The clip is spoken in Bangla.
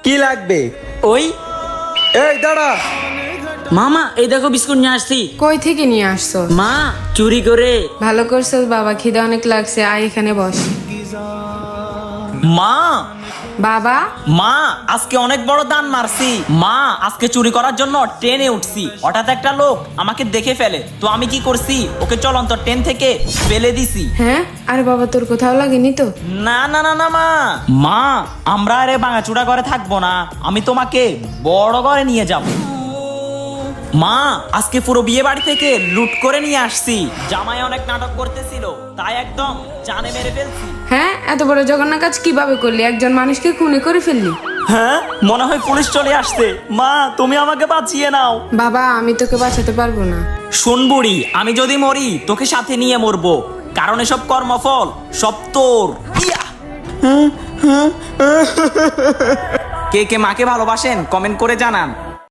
কি লাগবে? ওই এই দাঁড়া। মামা, এই দেখো বিস্কুট নিয়ে আসছি। কই থেকে নিয়ে আসছো? মা, চুরি করে। ভালো করছো বাবা, খিদে অনেক লাগছে, আয় এখানে বস। মা, বাবা, মা আজকে অনেক বড় দান মারছি। মা, আজকে চুরি করার জন্য ট্রেনে উঠছি, হঠাৎ একটা লোক আমাকে দেখে ফেলে। তো আমি কি করছি, ওকে চলন্ত ট্রেন থেকে ফেলে দিছি। হ্যাঁ? আরে বাবা, তোর কোথাও লাগেনি তো? না না না না মা, মা আমরা আরে ভাঙাচুরা ঘরে থাকবো না, আমি তোমাকে বড় ঘরে নিয়ে যাব। মা, আজকে পুরো বিয়ে বাড়ি থেকে লুট করে নিয়ে আসছি। জামাই অনেক নাটক করতেছিল, তাই একদম জানে মেরে ফেলছি। হ্যাঁ, এত বড় জঘন্য কাজ কিভাবে করলি? একজন মানুষকে খুনি করে ফেললি। হ্যাঁ, মনে হয় পুলিশ চলে আসছে। মা, তুমি আমাকে বাঁচিয়ে নাও। বাবা, আমি তোকে বাঁচাতে পারবো না। শোন বুড়ি, আমি যদি মরি তোকে সাথে নিয়ে মরবো, কারণ এসব কর্মফল সব তোর। ইয়া! কে কে মাকে ভালোবাসেন কমেন্ট করে জানান।